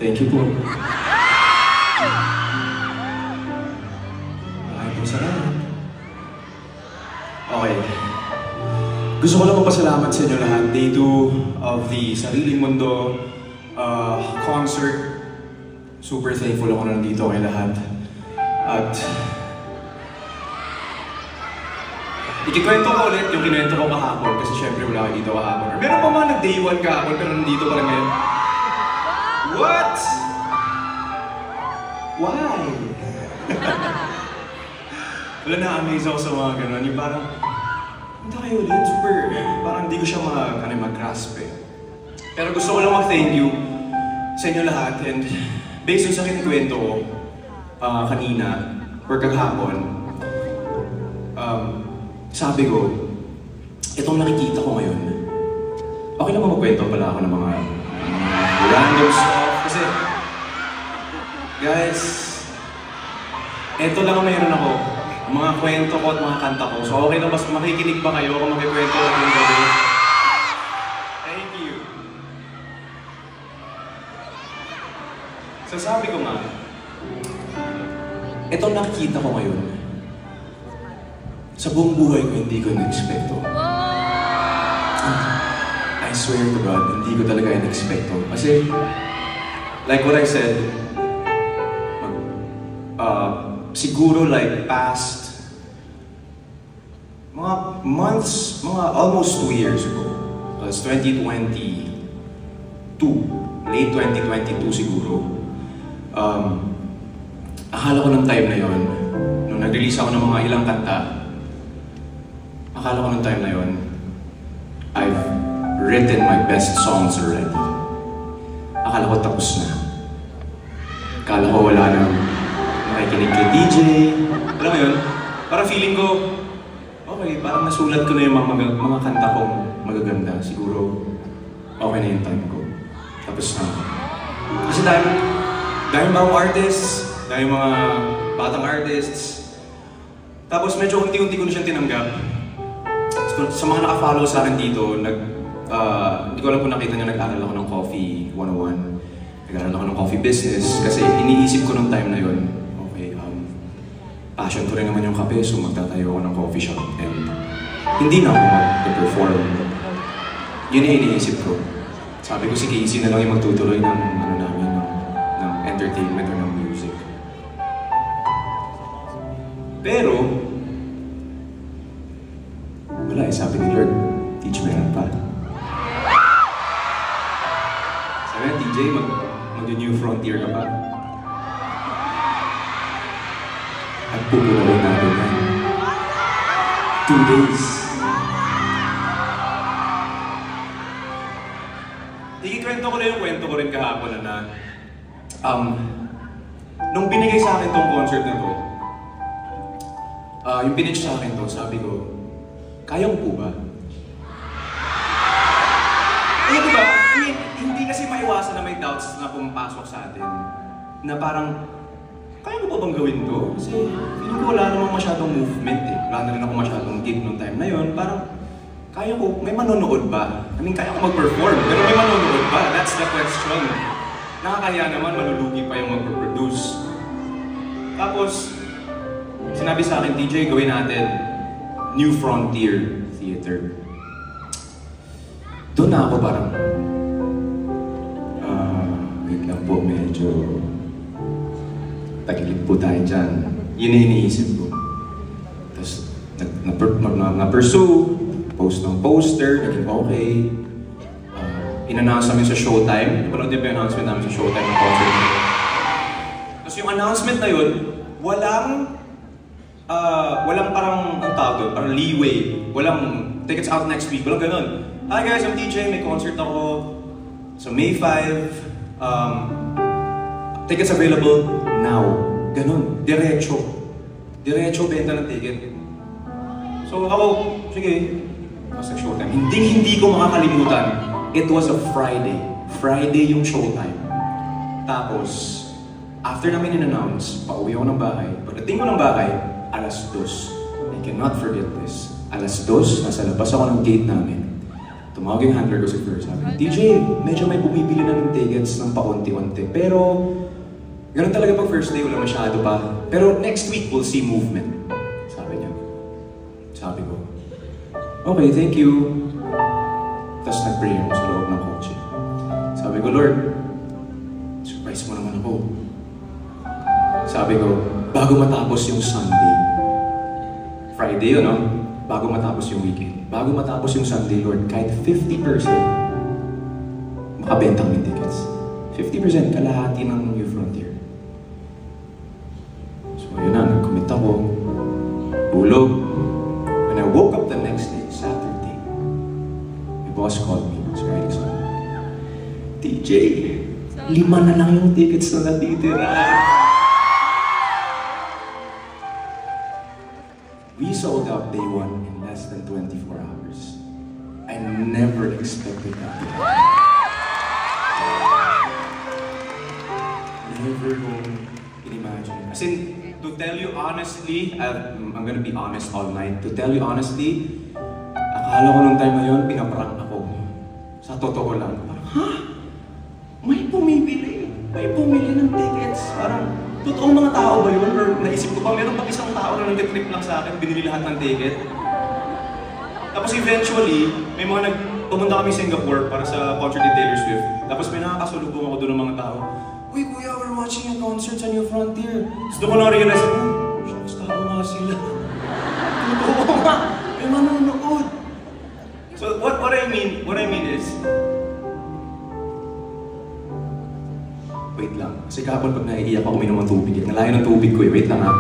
Thank you po. Maraming po salamat. Okay. Gusto ko lang magpasalamat sa inyo lahat. Day 2 of the Sariling Mundo concert. Super thankful ako na nandito kay lahat. At ikikwento ko ulit yung kinuwento ko kahapon kasi syempre wala kayo dito kahapon. Meron pa mga nag-day 1 kahapon pero nandito pa lang ngayon. What? Why? Wala, na-amaze ako sa mga gano'n. Yung parang, hindi kayo ulit, super, parang hindi ko siya mag-grasp eh. Pero gusto ko lang mag-thank you sa inyo lahat and based on sa kinikwento ko kanina or kahapon, sabi ko, itong nakikita ko ngayon, okay lang magkwento pala ako ng mga random stuff. Kasi, guys, ito lang ang mayroon ako. Ang mga kwento ko at mga kanta ko. So okay lang ba makikinig ba kayo kung magkikwento ako ng gabi? Thank you. So sabi ko nga, itong nakikita ko ngayon, sa buong buhay ko hindi ko na-expecto. I swear to God, hindi ko talaga in-expecto. Kasi, like what I said, siguro like past mga months, mga almost 2 years ago. Because 2022, late 2022 siguro. Akala ko ng time na yon, nung nag-release ako ng mga ilang kanta, akala ko ng time na yon, I've written my best songs already. Akala ko tapos na. Akala ko wala nang nakikinig kay DJ. Alam mo yun? Parang feeling ko, okay, parang nasulat ko na yung mga kanta kong magaganda. Siguro, okay na yung time ko. Tapos na. Kasi dahil mga artists, dahil mga batang artists, tapos medyo unti-unti ko na siyang tinanggap. Sa mga nakafollow sa akin dito, hindi ko alam kung nakita niyo, nag-aral ako ng Coffee 101. Nag-aral ako ng coffee business kasi iniisip ko nung time na yun, okay, passion ko rin naman yung kape, so magtatayo ako ng coffee shop and hindi na ako mag-perform. Yun yung iniisip ko. Sabi ko si Casey na lang yung magtutuloy ng, ng entertainment or ng music. Pero, wala eh, sabi ni Lord, teach me pa. Sabi na, TJ, mag-new frontier ka pa. At pupulawin natin yan. 2 days. Ikikwento ko na yung kwento ko rin kahapon na nung binigay sa akin tong concert na to, yung pinitch sa akin to, sabi ko, kaya mo po ba? Eh, diba? I mean, hindi kasi maiwasan na may doubts na pumapasok sa atin. Na parang, kaya mo ba bang gawin to? Kasi, feeling ko wala namang masyadong movement eh. Wala na rin ako masyadong gig nung time na yun. Parang, kaya ko, may manonood ba? I mean, kaya ko mag-perform, pero may manonood ba? That's the question. Nakakaya naman, malulugi pa yung mag-produce. Tapos, sinabi sa akin, TJ, gawin natin New Frontier Theater. Doon na ako parang, wait lang po, medyo tagilid po tayo dyan. Yun yung iniisip ko. Tapos, na-pursue, post ng poster, naging okay. In-announce namin sa Showtime. Napanood din pa yung announcement namin sa Showtime ng concert. Tapos yung announcement na yun, walang parang, ang tawag doon, parang leeway. Walang tickets out next week, walang ganun. Hi guys, I'm TJ, may concert ako sa May 5. Tickets available now. Ganun, diretso. Diretso benta ng ticket. So ako, sige, kasi Showtime. Hindi ko makakalimutan. It was a Friday. Friday yung Showtime. Tapos, after namin in-announce, pauwi ako ng bahay. Pagdating ko ng bahay, 2:00. I cannot forget this. 2:00, nasa labas ako ng gate namin. tumawag yung handler ko si Fleur. Sabi, DJ, medyo may bumibili na ng tickets ng paunti-unti. Pero, ganun talaga pag first day, wala masyado pa. Pero next week, we'll see movement. Sabi niya. Sabi ko, okay, thank you. Tapos nag-pray ako sa loob ng kotse. Sabi ko, Lord, surprise mo naman ako. Sabi ko, bago matapos yung Sunday, Friday yun, no? Bago matapos yung weekend. Bago matapos yung Sunday, Lord, kahit 50% makabenta kami tickets. 50% kalahati ng New Frontier. So yun na, nag-commit ako. Bulog. When I woke up the next day, Saturday, my boss called me. Sir Erickson, TJ, 5 na lang yung tickets na natitira. We sold out day 1 in less than 24 hours. I never expected that. Never imagine. As in, to tell you honestly, I'm gonna be honest all night. To tell you honestly, akala ko nung time na yun, pinaprank ako. Sa totoo lang. Parang, ha? May bumibili ng tickets. Parang, totoong mga tao ba yun? Or naisip ko pa, meron pa isang tao na nag-trip lang sa akin, binili lahat ng ticket. Tapos eventually, may mga pumunta kami Singapore para sa concert ni Taylor Swift. Tapos may nakakasulubong ako doon ng mga tao. Uy kuya, we're watching a concert sa New Frontier. Tapos doon ko na-realize, shucks, tao nga sila. Oo nga, may manonood. So what I mean is, wait lang. Kasi kahapon pag naiiyak ako, uminom ng tubig. Nalayo ng tubig ko eh. Wait lang ha.